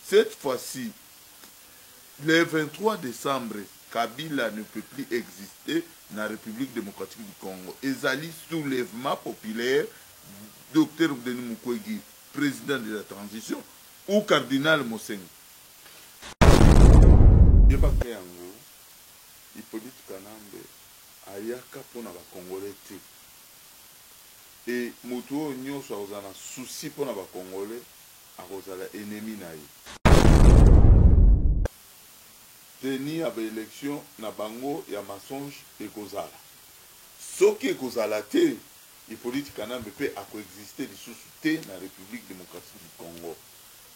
Cette fois-ci, le 23 décembre, Kabila ne peut plus exister dans la République démocratique du Congo. Ezali soulèvement populaire, Dr Denis Mukwege, président de la transition, ou cardinal Mosengo. Je pas fait yango, Hippolyte Kanambe, ayaka pona ba Congolais te. Et moto nyonso azana souci pona ba Congolais, akozala ennemi na ye. Teni à l'élection na bango ya mensonge ekozala. Soki ekozala te, Hippolyte Kanambe peut coexister lisusu te na République démocratique du Congo.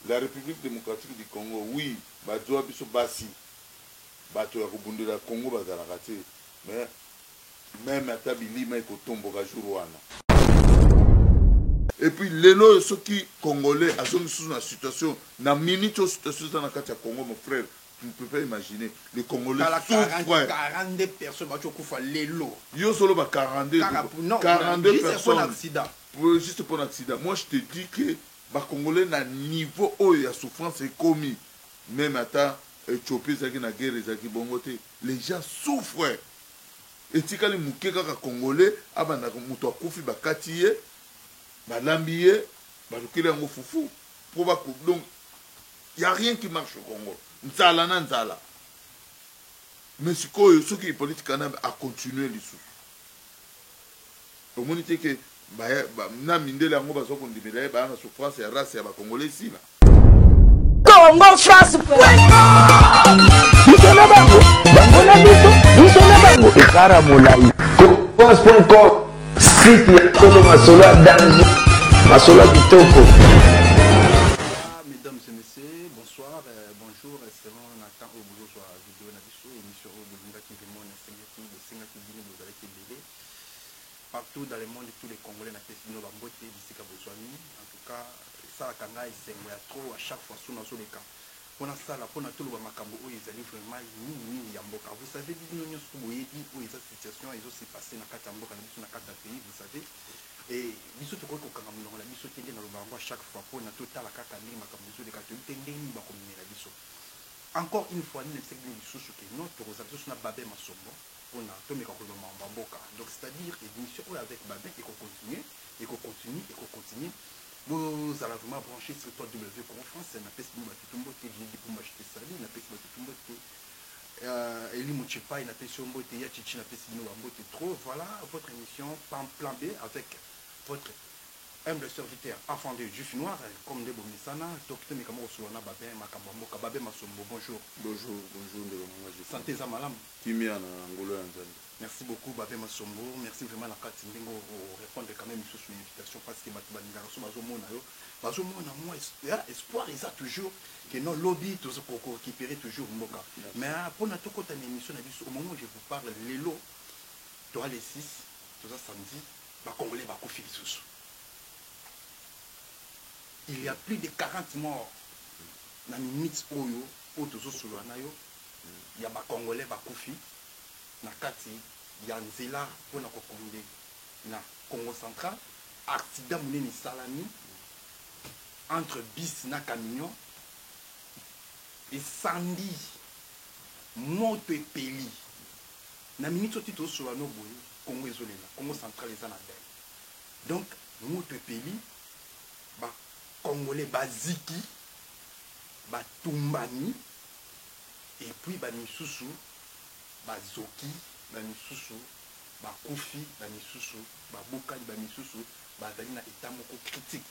La République démocratique du Congo, oui, bazoa biso basi. Bato ya kobundela Congo bazalaka te, mais même ata bilima ekotomboka jour wana. Et puis lelo soki Congolais azongi sous la situation na minute situation dans la kati ya Congo, mon frère. Tu ne peux pas imaginer. Les Congolais souffrent. 42 personnes, Yo solo 42 personnes. Juste pour l'accident. Moi, je te dis que les Congolais, na niveau où il y a souffrance est commis. Même à Éthiopie, la guerre, les gens souffrent. Et si les Congolais, Koufi Bakatiye, Balambiye, Balukile Foufou. Donc, il n'y a rien qui marche au Congo. Nzala na nzala. Mais ce qui est politique a continué l'issue. Au moins, il que na mindele yango bazo kondimela ba na souffrance ya race ya ba Congolais ici là. Congo France. Bisona bango, bango na bango. Ekara molai. France.com site ya Kolo Masolo danger. Masolo kitoko. Partout dans le monde, tous les Congolais n'ont pas de d'ici qu'à besoin. En tout cas, ça a c'est trop à chaque fois sur nos cas. Pour ça, pour tout le monde, ils allaient vraiment yamboka. Vous savez, nous sommes où cette situation est aussi passée dans le pays, vous savez. Et nous sommes au Congo, nous sommes dans le Bango à chaque fois pour tout à la Kakani, ma communauté de Katou, encore une fois, nous sommes sous que notre organisation n'a pas de masombo. On a tout mis en Mamboka. Donc, c'est-à-dire que l'émission avec Babin, et qu'on continue, et qu'on continue, et qu'on continue. Vous allez vraiment brancher sur toi W-Conférence, n'a pas de Moubatumbo, qui dit pour m'acheter ça, n'a pas de Moubatumbo, Eli Mouchepa, n'a pas de Moubatumbo, Yachichi, n'a pas de Moubatumbo, trop. Voilà votre émission, plan B, avec votre humble serviteur, enfant de juif noir, comme des Bomisana, docteur Mikamo Solana Babin, Makamboka, Babin Masombo, bonjour. Bonjour, santé Zamalam. Merci beaucoup, Babé Massombo. Merci vraiment la carte pour répondre quand même sur une invitation parce que espoir, ils ont toujours que nos lobbies, tout ce qu'on récupère toujours. Mais pour notre côté, émission, au moment où je vous parle, les lots, tu as les 6, tout ça samedi, Congolais, il y a plus de 40 morts dans les mix Oyo, Otozo Solanayo. Il y a des Congolais qui na kati ya nzela pour na kokonde na Congo central accident munene salami entre bis na camion et sandi moto epeli na minute tito sur no boye Congo ezolela Congo central eza na ben donc moto epeli ba Congolais baziki ba tumbani et puis ba misusu bazoki bamisusu bakufi bamisusu babokani bamisusu bazali na état moko critique.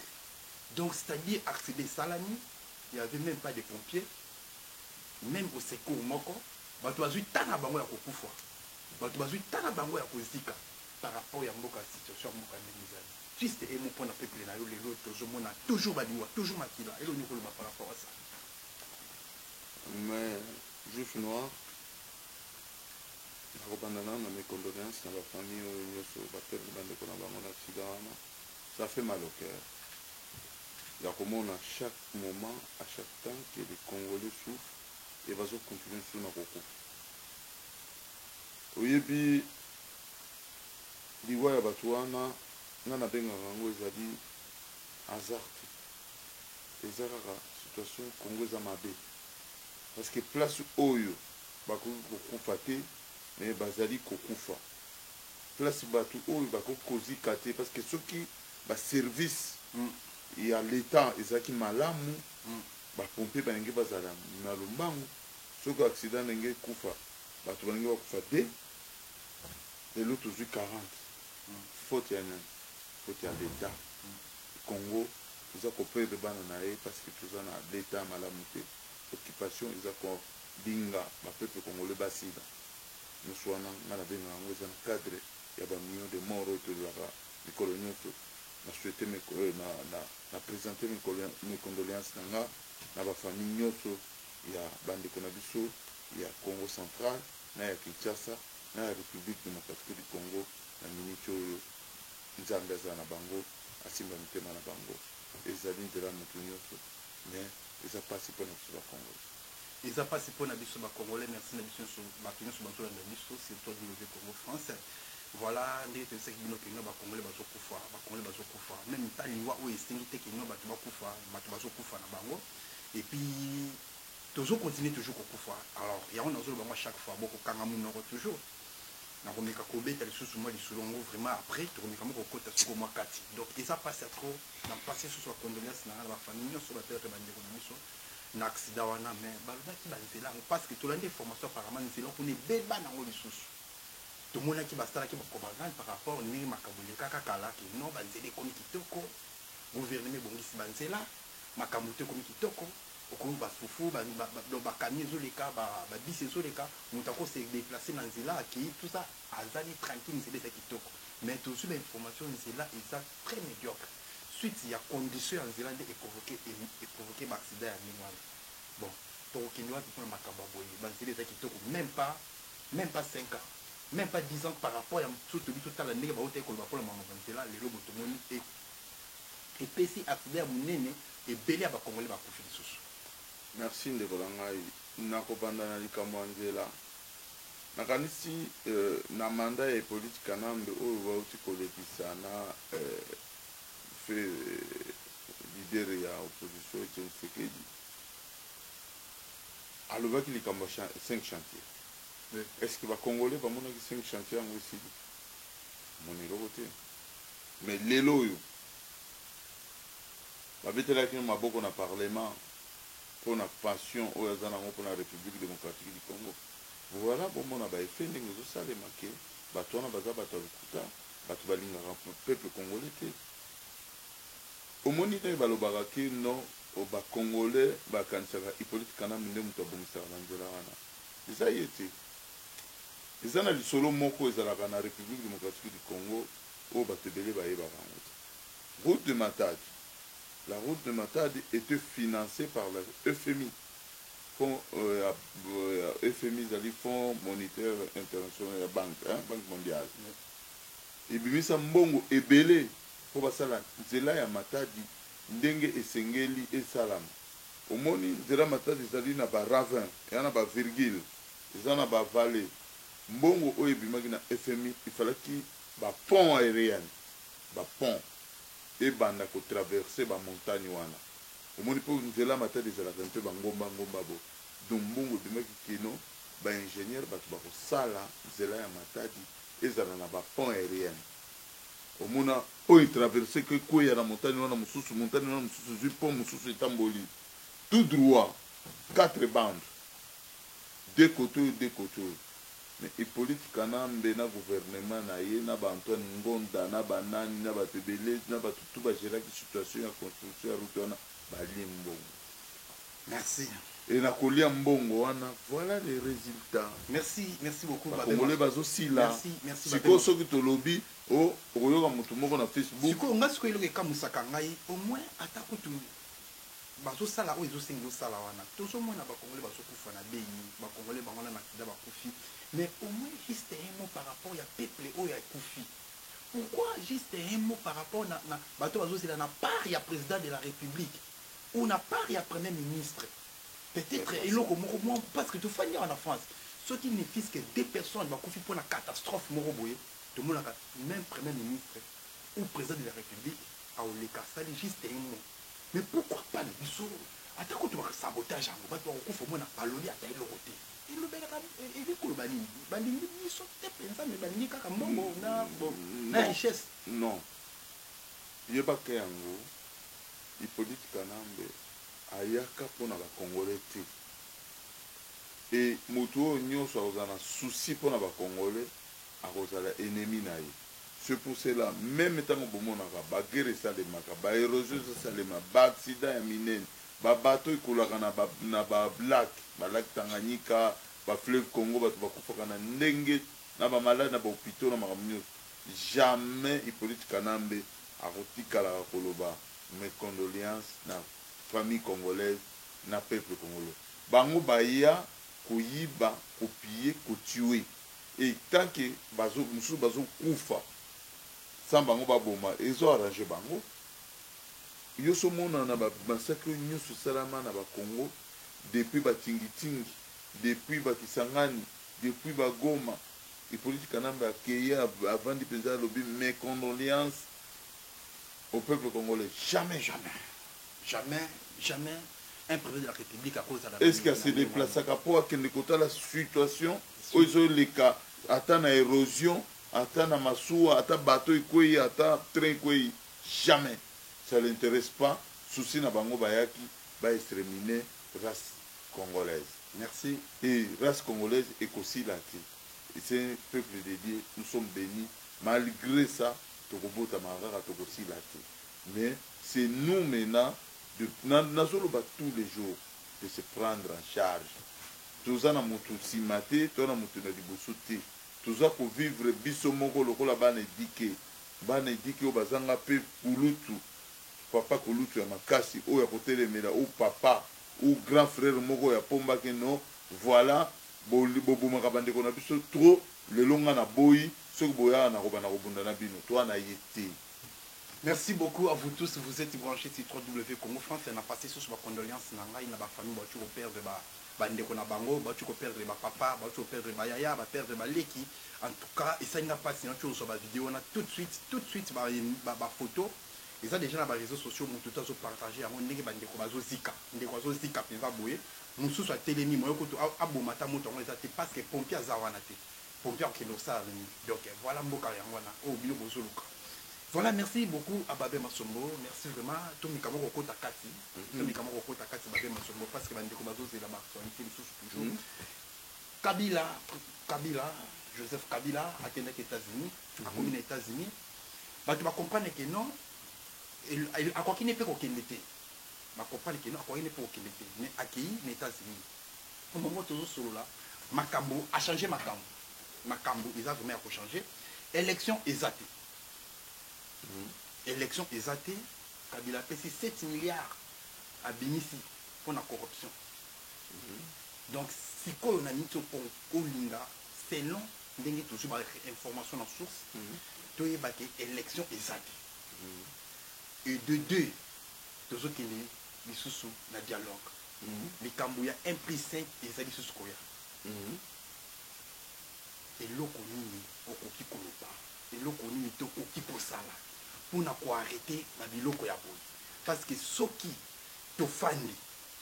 Donc c'est-à-dire accéder salami, il n'y avait même pas de pompiers, même au secours moko bato bazui tana bango ya kokufa bato bazui tana bango ya kozika par rapport ya mboka situation mboka ndezali juste et mon point na peuple na yo lelo tozomona toujours baliwa toujours makila et le niveau par rapport à ça. Mais juif noir mes condoléances dans la famille, ça fait mal au cœur. Il y a comme on à chaque moment, à chaque temps que les Congolais souffrent et vont continuer sur nos recours. Oui, puis, l'Ivoire Batouana, n'a pas de hasard. Les Arara, situation Congo za mabe parce que place oyo bakoki kokufa te mais bazali kokufa place bato oyo bakoki kozika te parce que soki baservice ya l'état ezalaki malamu bapompe balingi bazala na lombangu soki accident ndenge ekufa bato balingi bakufa te lelo tozwi 40 faute ya nani faute ya l'état Congo toza koperdre bana na ye parce que toza na l'état malamu te occupation eza kobinga bapeuple congolais basila nyonso wana nga na benga yango eza na cadre ya bamillion de mort oyo tolelaka mikolo nyonso na souhaite na présente mes condoléances na nga na bafamille nyonso ya bandeko na biso ya Congo central na ya Kinshasa na ya République démocratique du Congo na miniti oyo nzambe aza na bango asimba mitema na bango ezali nzela motu nyonso mais eza pasi mpona biso bacongolais eza pasi mpona biso bacongolais merci na biso nyonso bato nyonso bazolanda biso surtout bilobe Congo France voilà ndenge toyesaki bino keno bacongolais bazokufa même taliwa oyo esengi te keno bato bakufa bato bazokufa na bango et puis tozokontinue toujours kokufa alors yango nazoloba moi chaque fois bokokanga monoko toujours nakomeka kobeta lisusu mwa lisolongo vraiment après tokomeka moko kokota siko mwa kati donc eza pasi ya trop na mpasi susu bacondoléance na nga na bafamille nyonso bapetre bandeko na biso na accident wana mais balobaki banzela yango parce que tolandi information apparemment nzela kuna ebeba nango lisusu tomonaki basalaki bacomandant par rapport ndenge makambo elekaka kala ke non banzela ekomi kitoko gouvernement ebongisi banzela makambo te ekomi kitoko okomi basufu bakami ezoleka babisi ezoleka moto akose déplace na nzela akei tout ça azali tranquille nzela eza kitoko mais tozwi bainformation nzela eza très médiocre suite ya condition ya nzela nde eprovoke baaccident ya ndenge wana bon tokokende wapi mpona makambo ya boye banzela eza kitoko même pas 5 ans même pas 10 ans par rapport ya mosusu tobi totala ndenge baotaki koloba mpona makambo ya nzela lelo botomoni epesi accident ya monene ebele ya bacongolais bakufi lisusu. Merci ndeko na ngai nakobanda na likambo ya nzela nakanisi na manda ya Hippolyte Kanambe oyo bauti kolekisa na leader ya opposition Etienne Tshisekedi alobaki likambo 5 chantier est-ce que bacongolais bamonaki 5 chantier yango esili moneloko te mais lelo oyo babetelaki maboko na parlement pour la passion oyo aza nango mpona République démocratique du Congo voilà bomona baefe ndenge ezosalema ke bato wana baza bato ya lokuta bato balingaka peuple congolais te omoni ndenge balobaka ke non bacongolais bakanisaka Hippolyte Kanambe nde moto abongisaka na nzela wana eza ye te eza na lisolo moko ezalaka na République démocratique du Congo oyo bato ebele bayebaka yango te route de Matadi. La route de Matadi était financée par la FMI, Fonds FMI, Fonds monétaire international, Banque mondiale. Et puis ça mbongo ebele pour basala nzela ya Matadi ndenge esengeli esalam. Omoni nzela Matadi ezali na ba ravin, ya na ba virgule, eza na ba vallée. Mbongo oyo ebimaki na FMI, il fallait qu'il ba pont aérien, ba pont et banda ko traverser ba montagne wana omoni po nzela Matadi ezalaka mpe bangomba bo donc mbongo bimaki kino ba ingénieur bato bakosala nzela ya Matadi ezala na ba pont aérien omona oyo traverser ke koya na montagne wana mosusu zwi pont mosusu etamboli tout droit 4 bandes deux côtés mais Hippolyte Kanambe na gouvernement na ye na ba Antoine Ngonda na ba nani na ba tebele na ba tutu ba gérer la situation ya construction ya route wana bali mbongo. Merci. Et na kolia mbongo wana voilà les résultats. Merci beaucoup ba Congolais bazo sila. Merci. Siko soki to lobby o oyoka mutu moko na Facebook. Siko ngasiko iloke kamusaka ngai au moins atakutu bazosala oyo ezosengi osala wana tozomona bacongolais bazokufa na beni bacongolais bango na makida bakufi mais au moins juste un mot par rapport ya peuple oyo akufi pourquoi juste un mot par rapport na bato bazosala na part ya président de la république ou na part ya premier ministre peut-être eloko moko moi parce que tofandi en France ceux qui ne fils que 2 personnes bakufi pour la catastrophe moko boye tout le monde même premier ministre ou président de la république a oleka sali juste un mot. Mais pourquoi pas le biso atako to sabotage yango bato bakokufa mona baloli ata eloko te elobelaka elikoloba nini balingi biso te mpenza me balingi kaka mbongo na richesse. Non, yebaka yango Hippolyte Kanambe ayaka mpona bakongolais te, e moto oyo nyonso akozala na souci mpona bakongolais akozala ennemi na ye. C'est pour cela, même ntango bomonaka bagere esalemaka, baérosion esalemaka, baaccident ya minene, babato ekolaka na bablak Tanganyika, bafleuve Congo, bato bakufaka na ndenge na bamalade na bahôpitaux na makambo nyonso. Jamais Hippolyte Kanambe akotikalaka koloba mes condoléances na famille congolaise na peuple congolais. Bango baya koyiba, kopie, kotue. Et tant que mususu bazo kufa sans bango baboma, ils ont arrangé bango. Yoso mona na ba massacre nyusu salama na ba Congo depuis ba Tingitingi, depuis ba Kisangani, depuis ba Goma. Hippolyte Kanambe a accueilli avant de peser lobby mes condoléances au peuple congolais. Jamais, Jamais un président de la République à cause de la... Est-ce qu'il se déplace à Kapoa qui ne compte la situation où ils ont les cas, attends la érosion, attends la massou, attends bateau et attends train et jamais. Ça ne l'intéresse pas. Souci na bango bayaki va exterminer race congolaise. Merci. Et race congolaise est aussi la vie. Et c'est un peuple dédié, nous sommes bénis. Malgré ça, Tokobota Marara, Tokosi la vie. Mais c'est nous maintenant, tous les jours, de se prendre en charge. Tous en amutu simate, tous en amutu na libosote. Tous en pour vivre bisomoko lokola bana édiqué au bazanga pe kulutu. Papa kulutu ya makasi ou ya kotelemela ou papa ou grand frère moko ya pomba ke no. Voilà, bobomaka bandeko na biso trop le longa na boyi, soki boya na robana robunda na bino, toi na yete. Merci beaucoup à vous tous. Vous êtes branchés sur www Congo France. On a passé sur ma condoléance. On a une famille qui a perdu bandeko na bango, qui a perdu papa, qui a perdu yaya, qui a perdu leki. En tout cas, et ça n'a pas sinon tu sur ma vidéo. On a tout de suite ma photo. Et ça déjà dans les réseaux sociaux, mon tout à partager à mon nègre bandeko bazo zika, ndeko bazo zika peva boye. Mon sous soit télémi, moi koto abomata moto on les a parce que pompier azawana te. Pompier qui nous ça donc voilà mboka yangwana. Oh bio bozoluka. Voilà, merci beaucoup à Babé Masombo. Merci vraiment. Tout le monde a Takati. Tout le monde a Takati Babé Masombo parce que c'est la marque toujours. Kabila, Joseph Kabila, a été aux États-Unis, a commis aux États-Unis. Tu vas comprendre que non, à quoi qu'il n'est pas aucun été. Tu vas comprendre que non, à quoi qu'il n'est pas aucun été. Mais accueilli aux États-Unis. Au moment où tu es sur là, Makambo a changé Makambo. Makambo, ils ont vraiment changé. Élection exatée. Élection exatée, Kabila a 7 milliards à Binissi pour la corruption. Donc, si on a mis au Linga, c'est long, il y a toujours des informations en source, il y a une élection exatée. Et de deux, tous ceux qui sont sous le dialogue, les Cambouya 1 plus 5 et ça dit sous Koya. Et l'eau connue, au qui koloba. Et l'eau connue, au qui posala. Pour arrêter la biloko ya boy. Parce que ceux qui te fani,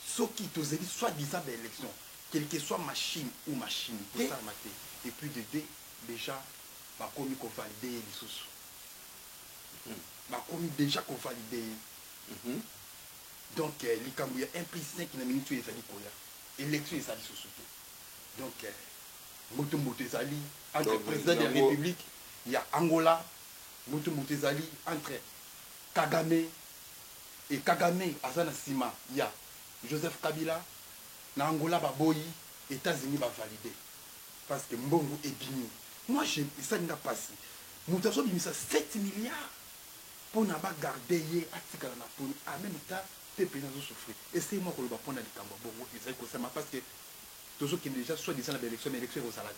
ceux qui te zéli soit disant d'élection, quelle que soit machine ou machine, et puis de deux, déjà, ma commis qu'on valide les sous. Ma commis déjà qu'on valide. Donc, les Cambouya 1 plus 5 qui n'a minute et ça dit quoi. Élection et ça dit sous. Donc, Moto Motezali, entre le président de la République, il y a Angola. Moto Motezali entre Kagame et Kagame Azana Sima, il y a Joseph Kabila, na Angola Baboyi, États-Unis va valider. Parce que Mbongo est bini. Moi, ça n'a pas si. Nous avons mis ça 7 milliards pour ne pas garder en même temps, les pays ont souffert. Et c'est moi qui vais prendre les Cambodges. Parce que tous ceux qui déjà soit disant l'élection, mais l'élection est au salade.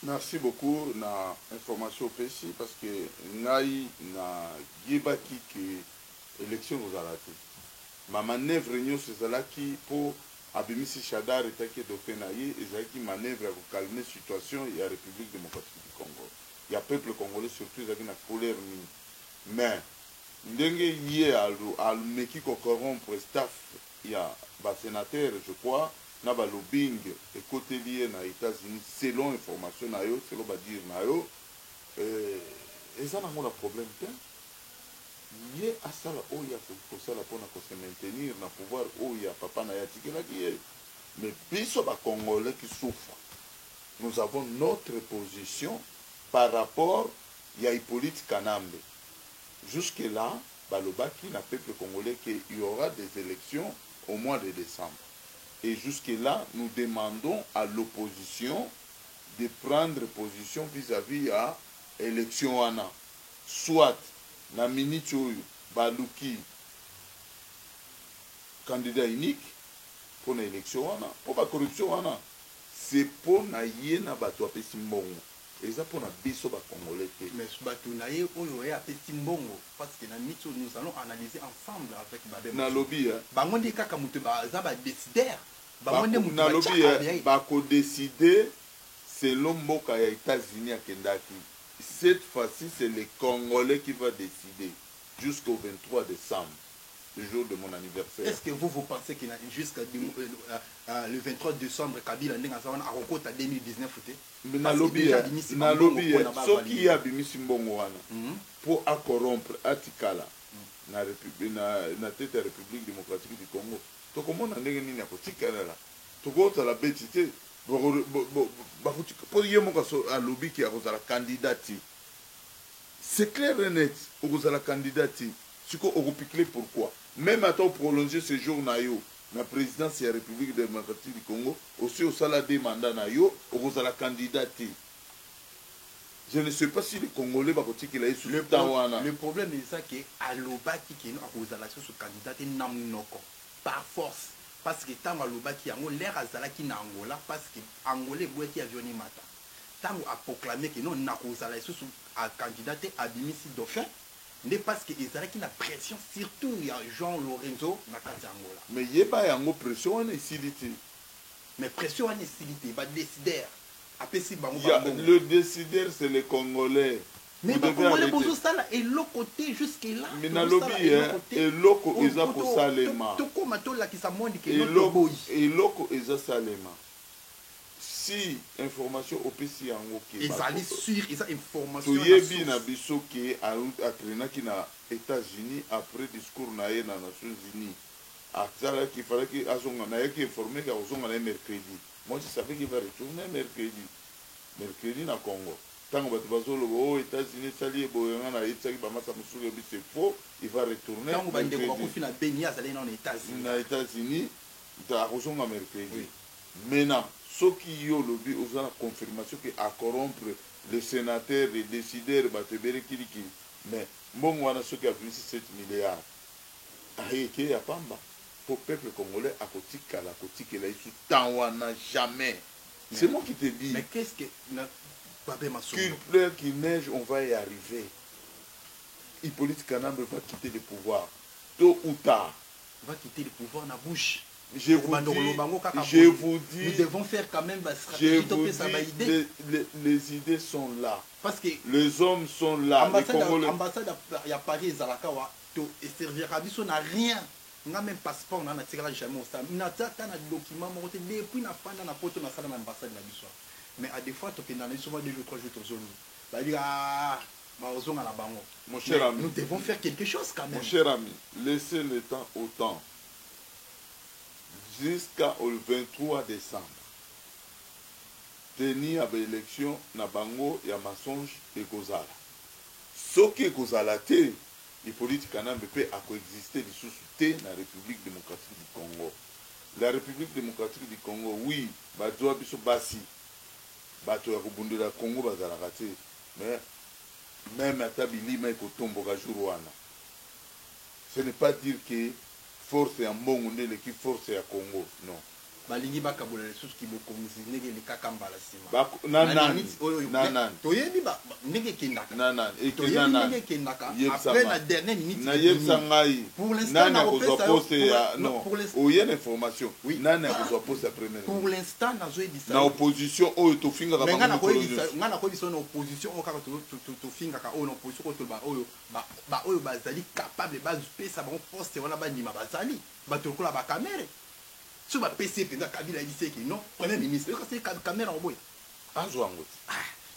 Merci beaucoup na information précise parce que ngai na yebaki que élection aux alati. Ma manœuvre nyo sezalaki pour abimisi Chadar etaki dauphin naye ezalaki manœuvre à calmer situation et la République démocratique du Congo. Il y a peuple congolais surtout ezalaki na colère mini. Mais ndenge yé al meki ko corrompre staff ya sénateur, je crois, na ba lobbying et côté lié na États-Unis selon information na yo, selon ba dire na yo, et ça n'a pas de problème. Yé à ça là où il y a pour ça là pour se maintenir na pouvoir où il y a papa na yatiki là qui est. Mais biso ba Congolais qui souffrent. Nous avons notre position par rapport à Hippolyte Kanambe. Jusque-là, Balobaki n'a peuple congolais qu'il y aura des élections au mois de décembre. Et jusque-là, nous demandons à l'opposition de prendre position vis-à-vis à l'élection Anna. Soit, na minute Baluki, candidat unique, pour l'élection Anna, pour la corruption Anna. C'est pour na yena bato apesi mbongo. Et ça pour na biso ba Congolais. Mais bato na ye oyo ya apesi mbongo parce que na mito nous allons analyser ensemble avec Babé. Na lobby hein. Bango ndi kaka mutu ba za ba décider. Bango ndi mutu na lobby hein. Ba ko décider selon mboka ya États-Unis akendaki. Cette fois-ci c'est les Congolais qui va décider jusqu'au 23 décembre. Le jour de mon anniversaire. Est-ce que vous pensez qu'il a jusqu'à le 23 décembre Kabila Ndengazawan a recours à 2019 mais na lobby ce qui a bimisi mbongo wana pour corrompre atikala na république na tête de la République démocratique du Congo to komona ndenge nini akotikala la to kota la betité ba pour yemo kaso a lobby qui a kozala candidati c'est clair et net kozala candidati siko okupikle pourquoi même à temps prolonger ce jour na yo la présidence de la République démocratique du Congo aussi au salaire des mandats na yo au la candidature. Je ne sais pas si les Congolais va voter qu'il a eu sur le temps. Le problème est ça que Aloba qui est à la sur candidat namnoko par force parce que tant Aloba qui a l'air à Zalaki na Angola parce que Angolais boit qui a violé mata. Tant a proclamé que non na kozala sur candidat à Bimisi Dauphin. Mais parce que les Alaki na pression, surtout il y a Jean Lorenzo na kati Angola. Mais il y a pas une pression en isilité. Mais pression en isilité, va décider. Le décideur c'est les Congolais. Mais les Congolais bozo sala et l'autre côté jusque là. Mais na lobby et l'autre eza ko salema. Toko matola ki sa mondi ke et l'autre eza salema. Si information opesi yango ke ezali sur eza information to yebi na biso ke atrena ki na États-Unis après discours na ye na Nations Unies atala ki fallait que azonga na ye ki informer ka azonga na mercredi. Moi je savais qu'il va retourner mercredi na Congo tango bato bazolo o États-Unis sali boyanga na itsaki ba masa musuke bi c'est faux, il va retourner tango bande ko kufi na Beni azali na États-Unis ta azonga mercredi. Maintenant ceux qui ont lobby ont la confirmation qu'à corrompre les sénateurs, les décideurs, mais bon, on a ceux qui ont vu 7 milliards. Aïe, a pas pour le peuple congolais, à côté de la côté de la jamais. C'est moi qui te dis. Mais qu'est-ce que. Qu'il pleure, qu'il neige, on va y arriver. Hippolyte Kanambe va quitter le pouvoir. Tôt ou tard. Va quitter le pouvoir dans la bouche. Je vous dis, nous devons faire quand même la stratégie. Les idées sont là. Parce que les hommes sont là. L'ambassade à Paris, Zalakawa, et servira biso n'a rien. On n'a même passeport, on n'a tiré jamais au stade. On a un document, depuis la fin de la photo, on a fait l'ambassade de biso. Mais à des fois, on a souvent 2 ou 3 jours au zone. Mon cher ami, nous devons faire quelque chose quand même. Mon cher ami, laissez le temps au temps. Jusqu'au 23 décembre. Tenir à l'élection na bango ya mensonge et Kozala. Ce qui Kozala te, Hippolyte Kanambe peut coexister de sous-souté dans la République démocratique du Congo. La République démocratique du Congo, oui, badoa biso basi. Bato ya kubundela Congo bazala raté. Mais même à Tabili, mais kotombo jour wana. Ce n'est pas dire que force ya mbongo ndele ki force ya Congo, non. Balingi bakabola les choses qui bokonzi nege le kakambala sima. Nanan. Toyebi ba nege kendaka. Nanan. Nege kendaka. Après la dernière minute. Na yebsa ngai. Pour l'instant na poste ya non. O yene information. Oui. Nana ko poste ya première. Pour l'instant na zo edisa. Na opposition o to finga ka ba. Ngana ko edisa na opposition o ka to finga ka o na opposition ko to ba oyo ba zali capable ba pesa ba poste wana ba ndima bazali. Ba to kola ba caméra. sur ma PC pendant Kabila dit que non premier ministre c'est caméra en boy azwango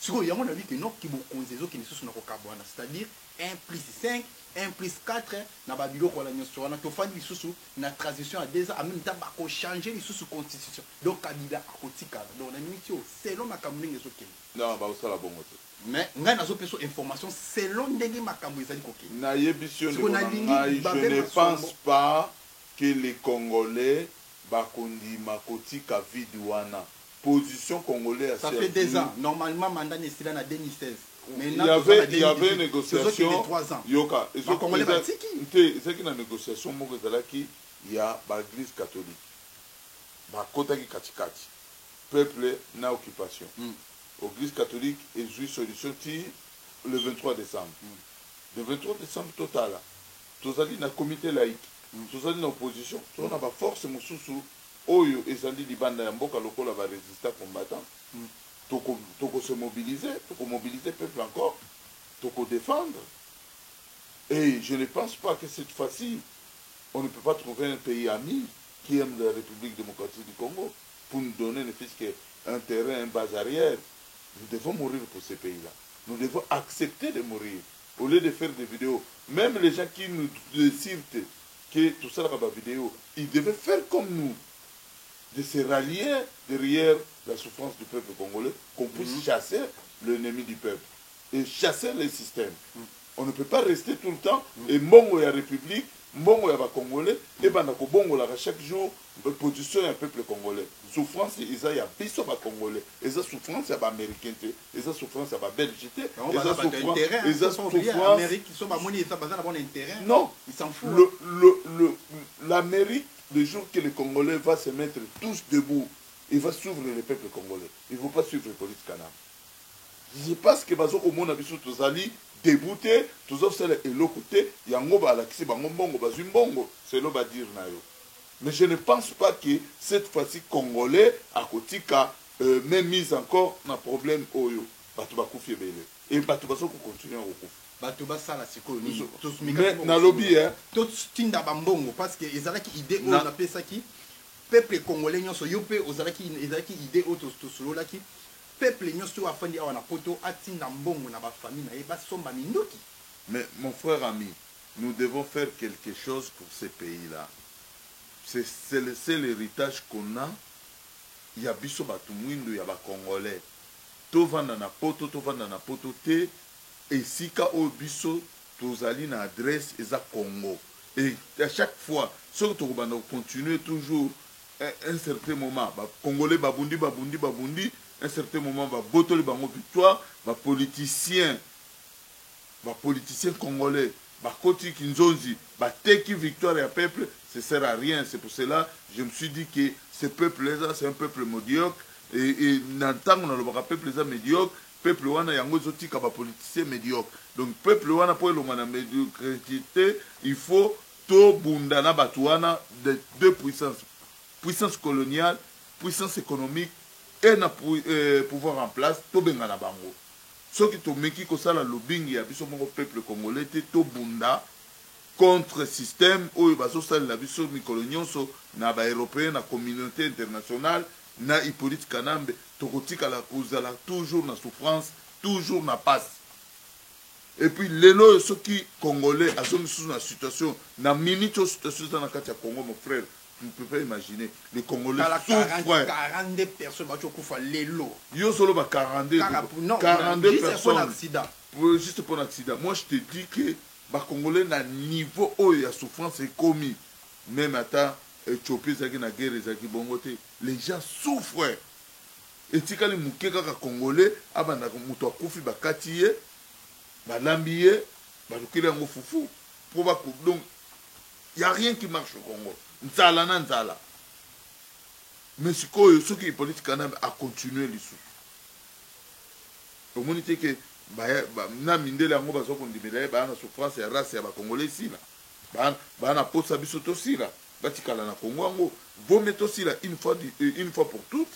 siko yango na que non ki bo konzezo ki lisusu na ko kabwana c'est-à-dire 1 plus 5 1 plus 4 na ba biloko la nyonso wana to fandi lisusu na transition à 2 ans en même temps ba ko changer lisusu constitution donc Kabila akotika donc na mitio selon makambo ngezo ke non ba osala bongo te mais ngai nazo peso information selon ndenge makambo ezali koke na yebisio je ne pense pas que les Congolais bakondima kotika vide wana position congolaise ça fait 2 ans normalement mandat n'est là en 2016 il y avait une négociation yoka c'est qui na négociation moko ezalaki ya baéglise catholique bakotaki katikati peuple na occupation église catholique ezwi solution ti le 23 décembre le 23 décembre total tozali na comité laïque tozali na opposition tozali na baforce mosusu oyo ezali libanda ya mboka lokola barésistant combattant toko se mobiliser peuple encore toko défendre et je ne pense pas que cette fois-ci on ne peut pas trouver un pays ami qui aime la République démocratique du Congo pour nous donner ne fût-ce qu'un terrain, un base arrière. Nous devons mourir pour ces pays-là. Nous devons accepter de mourir au lieu de faire des vidéos. Même les gens qui nous décident que tout ça là vidéo, ils devaient faire comme nous, de se rallier derrière la souffrance du peuple congolais, qu'on puisse chasser l'ennemi du peuple et chasser les systèmes. On ne peut pas rester tout le temps et mbongo ya République, mbongo ya ba Congolais et bandako bongo la chaque jour position un peuple congolais. Souffrance isa ya biso ba Congolais, esa souffrance ya ba américain te, esa souffrance ya ba belge te, esa souffrance, esa souffrance Amérique qui sont ba moni esa bazana bon intérêt. Non, ils s'en foutent. L'Amérique, le jour que les Congolais vont se mettre tous debout, il va suivre le peuple congolais. Il ne faut pas suivre le politique canard. Je pense que bazo komona biso tozali débouté, tous offres et l'autre yango ba la kisi bango mbongo bazui mbongo, c'est lo ba dire na yo. Mais je ne pense pas que cette fois-ci congolais à kotika même mise encore na problème oyo batu ba kufi belé et batu bazo ko continuer au kufi. Batu ba sala siko ni mais na lobby hein tout tinda bambongo parce que ezalaki idée on appelle ça qui peuple congolais nyonso yo pe ozalaki idée auto solo laki peuple nyonso afandi awa na poto atinda mbongo na ba famille na ba somba mindoki. Mais mon frère ami, nous devons faire quelque chose pour ces pays-là. C'est le seul héritage qu'on a. Il y a biso batu mwindo ya ba congolais. To vanda na poto te et sika o biso tozali na adresse eza Congo. Et à chaque fois, surtout qu'on va continuer toujours un certain moment, ba congolais babundi un certain moment va botter le bango victoire, va politicien congolais, va koti kinzonzi, va teki victoire et peuple, ça sert à rien. C'est pour cela je me suis dit que ce peuple-là, c'est un peuple médiocre et n'entend on le peuple là médiocre, peuple wana yango zotika ba politicien médiocre. Donc peuple wana pour le mana médiocrité, il faut to bundana batuana de deux puissances, puissance coloniale, puissance économique et un pouvoir en place, to bengana bango. Ce qui to meki ko sala lobbying ya biso moko peuple congolais te to bunda contre système oyo baso sala la biso mikolonionso na ba européen na communauté internationale na Hippolyte Kanambe to kotika la kozala toujours na souffrance, toujours na passe. Et puis lelo ceux qui congolais a sont sous la situation na minute situation dans la carte ya Congo mon frère. Tu ne peux pas imaginer. Les Congolais souffrent. 42 personnes, tu as fait l'élo. Yo solo ba 42 personnes. Juste pour l'accident. Moi, je te dis que les Congolais, na niveau où il y a souffrance et commis. Même à ta Éthiopie, na guerre, les gens souffrent. Et si les moukeka Congolais, abana muto akufi bakatiye, balambiye, balukile ngo fufu. Donc, il n'y a rien qui marche au Congo. Nzala na nzala. Mais ce qui est politique a continué l'issue. Au moins, c'est que na mindele yango bazo kondimela ba na souffrance ya race ya ba congolais ici là. Ba na posa biso to sila. Batikala na Congo yango. Vaut mettre sila une fois pour toutes.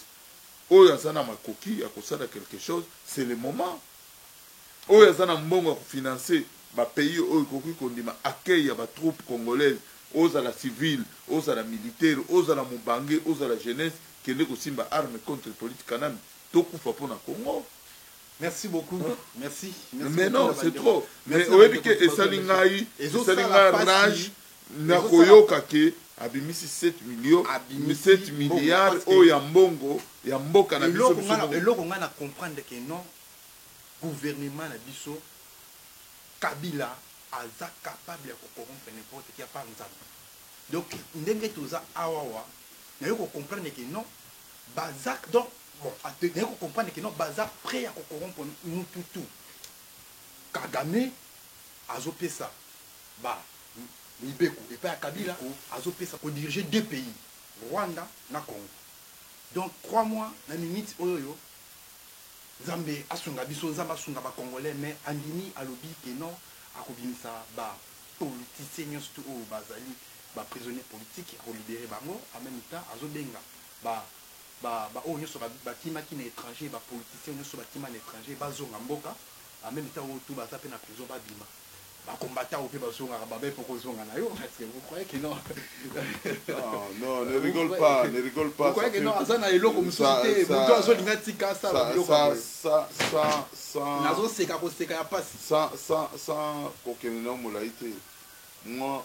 Oyo azana makoki ya kosala quelque chose, c'est le moment. Oyo azana mbongo ya financer ba pays oyo koki kondima accueil ya ba troupes congolaises ozala civil ozala militaire ozala mobange ozala jeunesse kende kosimba arme contre politique kanami tokufa mpona Congo. Merci beaucoup. Merci. Mais non, c'est trop. Mais oyebi ke esali ngai rage na koyoka ke abimisi 7 millions 7 milliards oyo ya mbongo ya mboka na biso. Eloko nga na comprendre que non gouvernement na biso Kabila aza capable de corrompre n'importe qui a pas nzambe. Donc ndenge toza awawa na yo comprendre que non bazak donc bon na yo comprendre que non bazak prêt à corrompre nous tout Kagame azopesa ba Libeko et pas Kabila azopesa ko diriger deux pays Rwanda na Congo. Donc 3 mois na minute oyo Zambé asunga biso Zamba asunga ba Congolais mais andini alobi que non akobimisa ba politicien surtout au bazali ba prisonnier politique a libérer bango en même temps azobenga ba oyo so ba tima ki na étranger ba politicien so ba tima na étranger bazonga mboka en même temps tout ba taper na prison ba bima ba combattant au pe bazonga ba be poko zonga na yo est-ce que vous croyez que non? Non, ne rigole pas, ne rigole pas. Vous croyez que non azana eloko musité muto azolinga tika ça nazo seka ko seka ya pasi sans kokene na molaite moi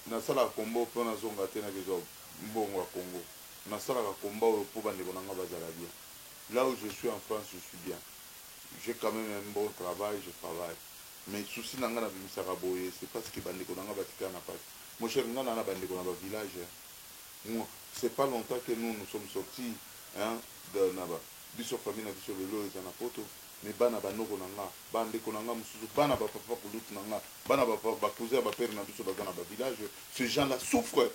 nasala kombo po nazonga te na biso mbongo ya Congo nasala komba po bandeko nanga bazala bien. Là où je suis en France je suis bien, j'ai quand même un bon travail, je travaille. Mais souci nanga na bimisaka boye c'est parce que bandeko nanga batika na pasi. Mon cher ngana na bandeko na ba village. Moi c'est pas longtemps que nous sommes sortis de naba biso famille na biso lelo ezana poto. Mais bana banoko nanga bandeko nanga mususu bana ba papa kulutu nanga bana ba cousin ba père na biso bazana ba village. Ces gens là souffrent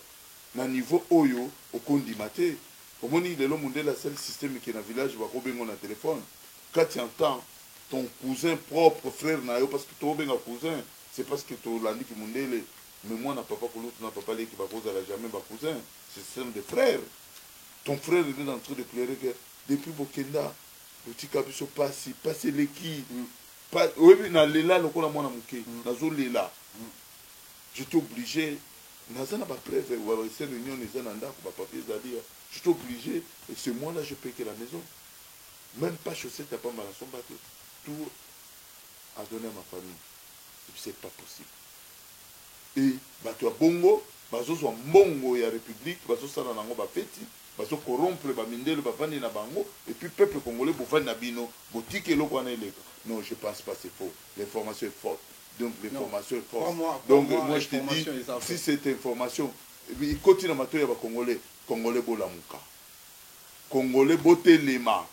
na niveau oyo okondi maté. Omoni lelo mondela seul système qui est na village ba kobengo na téléphone. Quand tu entends ton cousin propre frère na yo parce que to benga cousin c'est parce que to landi ki mondele mais moi na papa kulutu na papa leki ba koza la jamais ba cousin c'est système de frères. Ton frère est en train de pleurer que depuis Bokenda Botika biso passer les qui oui na lela lokola mwana muke nazo lela j'étais obligé nazana ba preuve wa cette réunion les ananda ko ba papier d'aller j'étais obligé et ce mois là je paye que la maison même pas chaussette à pas mal son bateau tout à donner à ma famille c'est pas possible et bato bongo bazo so mbongo ya république bazo sala nango ba feti bazo corrompre ba mindelo ba vandi na bango et puis peuple congolais bo vandi na bino botike eloko na eleka. Non, je pense pas, c'est faux. L'information est forte. Donc l'information est forte. Donc moi je te dis si cette information il continue à mater ba congolais bolamuka congolais botelema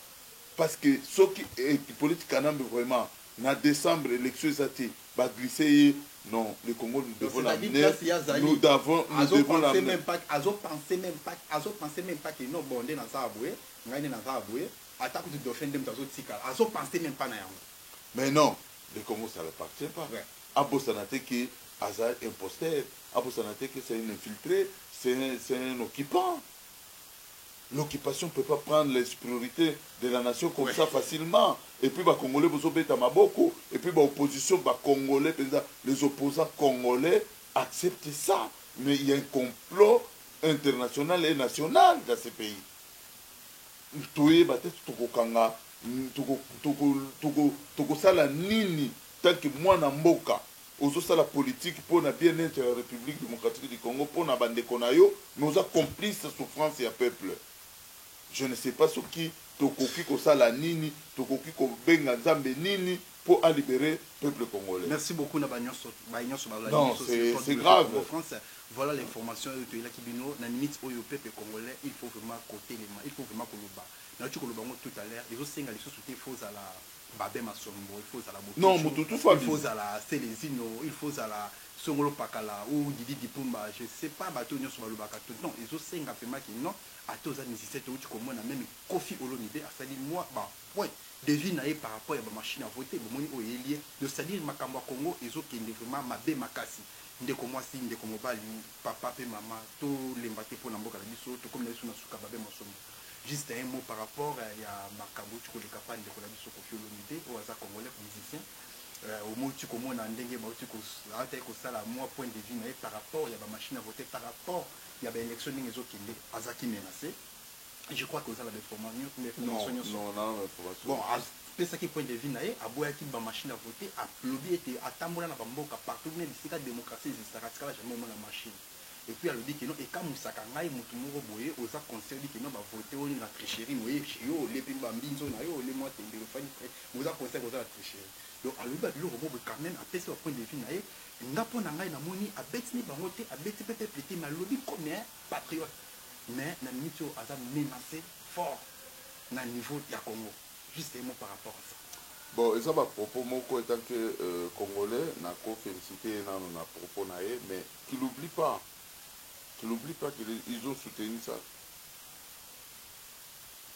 parce que ce qui est politique kanambe vraiment na décembre élection zati ba glisser. Non, le Congo, nous devons l'amener. Nous devons l'amener. Même pas que non, bon, on est dans ça, on est dans ça, attaque du dauphin de Mtazo Tika. Azo pensez même pas na yango. Mais non, le Congo, ça ne appartient pas. Abo Sanate qui est imposteur. Abo Sanate qui c'est un infiltré, c'est un occupant. L'occupation ne peut pas prendre les priorités de la nation comme ça facilement. Et puis, les Congolais, vous avez Maboko. Et puis, l'opposition, les opposants congolais acceptent ça. Mais il y a un complot international et national dans ces pays. Tokosala nini tant que moi na mboka la politique pour la bien-être de la République démocratique du Congo pour na bande konayo nous a complice souffrance et peuple. Je ne sais pas ce qui tokoki kosala nini tokoki ko benga nzambe nini pour libérer le peuple congolais. Merci beaucoup na non, c'est grave. Voilà l'information de la Kibino na limite au peuple congolais, il faut vraiment côté les mains, il faut vraiment qu'on le bat. Nous avons dit tout à l'heure, les autres signes, les choses il faut à la Babé Massombo, il faut à la Bokicho, non, il faut à la Célésino, il faut à la Songolo Pakala ou Didi Dipumba, je ne sais pas, bateau sur le Bakato. Non, les autres signes affirment que non, à tous les 17 août, comme on a même Kofi Olomide, c'est-à-dire moi, bah, ouais, devine par rapport à la machine à voter, le monde est lié, c'est-à-dire Makamwa Congo, les autres qui sont vraiment Mabé Makasi. Ndeko mwasi ndeko mobali papa pe mama to lembate pour namboka la biso to comme na biso na suka babe masomo. Juste un mot par rapport à ya makambo tu ko le kapane ndeko la biso Kofi Olomide ou aza congolais musicien au moins tu commences à ndenge ba tu ko ça la moi point de vue par rapport il y a ma machine à voter par rapport il y a des élections ndenge ezokende azaki menacé. Je crois que vous avez des formations. Non, bon, c'est ça qui point de vue naé, aboyaki ba machine à voter, a lobby était atambola na bamboka partout mais ici la démocratie ça jamais la machine. Et puis elle dit que non et quand musaka ngai mutu moko boye oza conseil dit que non ba voter on la tricherie moye yo les pimba mbinzo na yo les mois tendele fani oza conseil oza la tricherie. Donc à lobby bilo robo quand même à pèse au point de vue naé, ngapo na ngai na moni a beti ni bango te a beti peut-être petit mais lobby comme un patriote. Mais na minute a menacé fort na niveau ya Congo justement par rapport à ça. Bon, et ça va propos moko étant que congolais n'a qu'à féliciter dans na propos naé mais qu'il n'oublie pas qu'ils ont soutenu ça.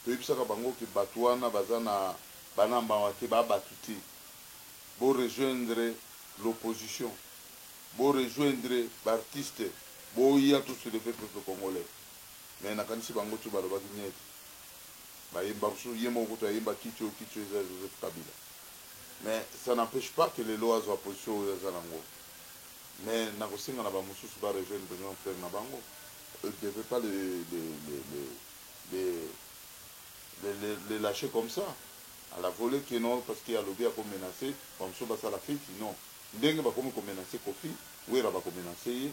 Et puis ça ka bango que batouana bazana banamba wate ba batuti. Bo rejoindre l'opposition. Bo rejoindre l'artiste. Bo y a tout sur le peuple congolais. Mais na kanisi bango tu baloba kinyeti ba yemba so yemo ko ta yemba kicho za Joseph Kabila mais ça n'empêche pas que les lois soient position za nango mais na ko singa na ba mususu ba rejoindre benyo frère na bango ne devait pas les lâcher comme ça à la volée que non parce qu'il y a lobby à comme menacer comme ça ça la fête non ndenge ba comme menacer Kofi wera ba menacer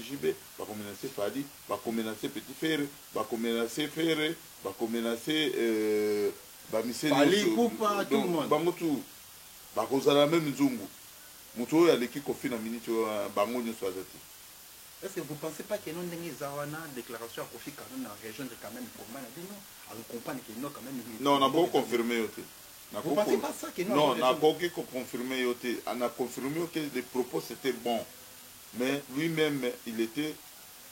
JB, va menacer Fadi, va menacer Petit Ferre, va menacer Ferre, va menacer Fali Poupa, tout le monde. Bangotou, va causer la même Zungu. Moutou a l'équipe au fin de minute, Bango ne soit zati. Est-ce que vous ne pensez pas que nous avons une déclaration à Kofi quand même dans la région de quand même pour moi, on comprend que nous quand même. Non, on n'a pas confirmé. Vous ne pensez pas ça que nous non, on n'a pas confirmé. On a confirmé que les propos c'était bon. Mais lui-même, il était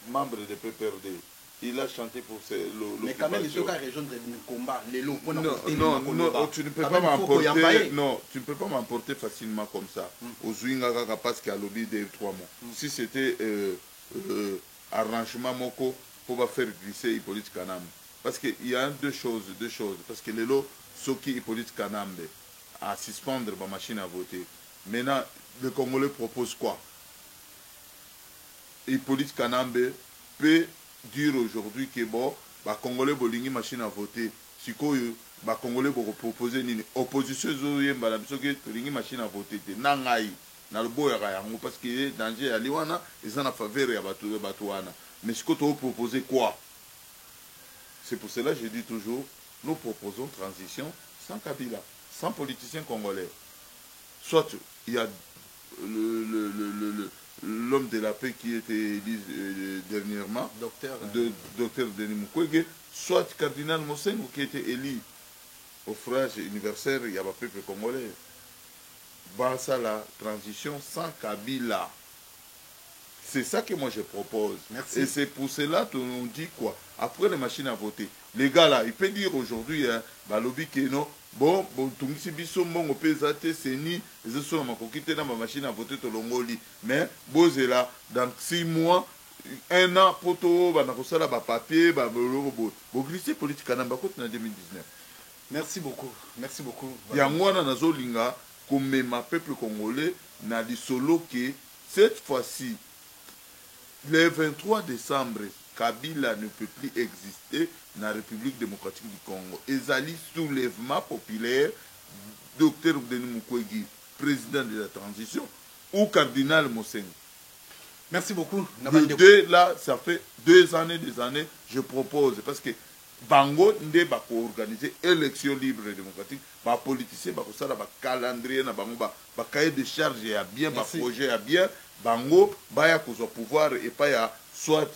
membre de PPRD. Il a chanté pour l'occupation. Mais quand même, il faut région de combat. Non, tu ne peux pas m'emporter. Non, tu ne peux pas m'emporter facilement comme ça. Au Zouingaka parce qu'il y a lobby des 3 mois. Si c'était arrangement moko pour faire glisser Hippolyte Kanambe. Parce qu'il y a deux choses. Parce que les lots, ceux qui Hippolyte Kanambe à suspendre ma machine à voter. Maintenant, le Congolais propose quoi? Hippolyte Kanambe peut dire aujourd'hui que bon, les Congolais bolingi machine à voter. Si les Congolais vont proposer une opposition, ils bolingi machine à voter. Nangai, na le boya parce que danger à Liwana, ils ont la faveur à Batouana. Mais ce que tu as proposé quoi? C'est pour cela que je dis toujours, nous proposons transition sans Kabila, sans politicien congolais. Soit il y a l'homme de la paix qui était élu dernièrement, docteur Denis Mukwege, soit cardinal Mosengo qui était élu au suffrage universel, il y a le peuple congolais. Ça la transition sans Kabila. C'est ça que moi je propose. Merci. Et c'est pour cela que l'on dit quoi? Après les machines à voter, les gars là, ils peuvent dire aujourd'hui, lobby que non, bon, tout le monde peut zater, c'est ni, ils sont dans ma machine à voter, tout le monde. Mais, bon, c'est là, dans 6 mois, 1 an, poto, banakosala, papier, glisser politique en 2019. Merci beaucoup. Merci beaucoup. Il y a moi, dans Zolinga, comme ma peuple congolais, n'a dit solo que cette fois-ci, le 23 décembre, Kabila ne peut plus exister dans la République démocratique du Congo. Ezali soulèvement populaire, Dr Denis Mukwege, président de la transition, ou cardinal Mosengo. Merci beaucoup. Là, ça fait 2 années, je propose, parce que Bango nde ba organiser élection libre et démocratique, ba politicien ba kosala ba calendrier na bango ba cahier de charge ya bien, ba projet ya bien, Bango baya kozwa pouvoir et pas ya soit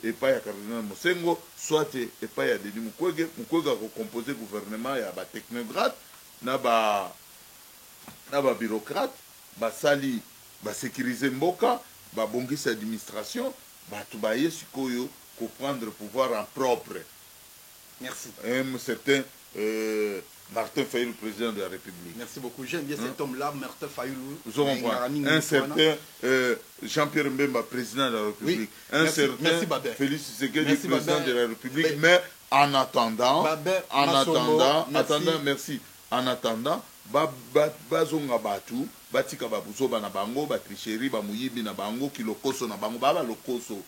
et pas ya cardinal Mosengo, soit et pas ya Denis Mukwege, Mukwege a composé gouvernement ya ba technocrate na ba bureaucrate, ba sali ba sécuriser mboka, ba bongisa administration, ba tubaye sikoyo ko prendre pouvoir en propre. Merci. Un certain Martin Fayulu, président de la République. Merci beaucoup. J'aime bien cet homme-là, Martin Fayulu. Un certain Jean-Pierre Mbemba, président de la République. Oui. Un certain Félix Tshisekedi, président de la République. Mais en attendant, bazonga batu batika babuzo bana bango batricherie bamuyibi na bango kilokoso na bango baba lokoso.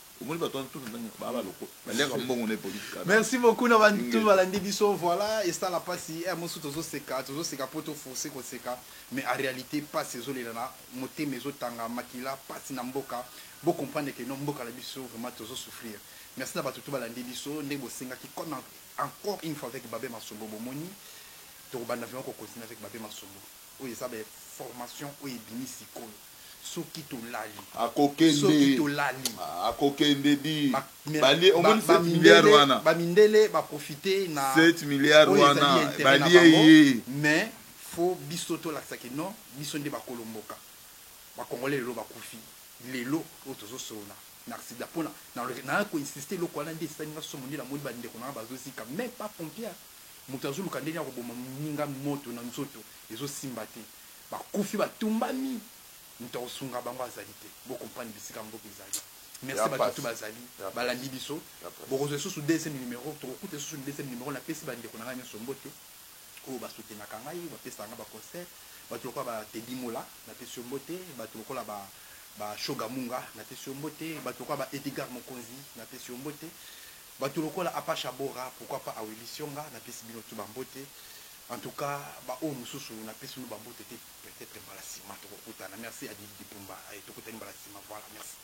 Merci beaucoup Nabantu balandi biso voilà et ça la passe et mon sous toujours seka poto forcer ko seka mais en réalité pas ces olé là moté mes otanga makila passe na mboka bo comprendre que non mboka la biso vraiment toujours souffrir. Merci na batutu balandi biso ndebo senga ki comme encore une fois avec Babé Masombo bomoni to banda vraiment ko continuer avec Babé Masombo. Oui ça be formation o ebimi sikolo. Soki to lali akokende di bali au moins 7 milliards wana ba mindele ba profiter na 7 milliards wana bali mais faut bisoto la saki non biso nde ba kolomboka ba congolais lelo ba kufi lelo otozo sona na accident pona na ko insister loko wana nde sani na somo ndi la moni ba ndeko na bazosika mais pas pompier mutazulu kandenya ko boma ninga moto na nzoto ezo simbate ba kufi ba tumbami nous sunga bango azalite beaucoup comprendre bisika mboko ezali merci batutu bazali balandi biso boko zo sous deuxième numéro to koute sous deuxième numéro la pesi bande ko nanga somboto ko ba soutenir kangai ba pesa nga ba concert batu ko ba tedimola na pesi mbote batu ko la ba shogamunga na pesi mbote batu ko ba Edgar Mokonzi na pesi mbote batu ko la Apache Bora pourquoi pas Awilisionga na pesi bino tu bambote. En tout cas, on nous a peut-être Merci à Didi Pumba et tout le monde. Voilà, merci.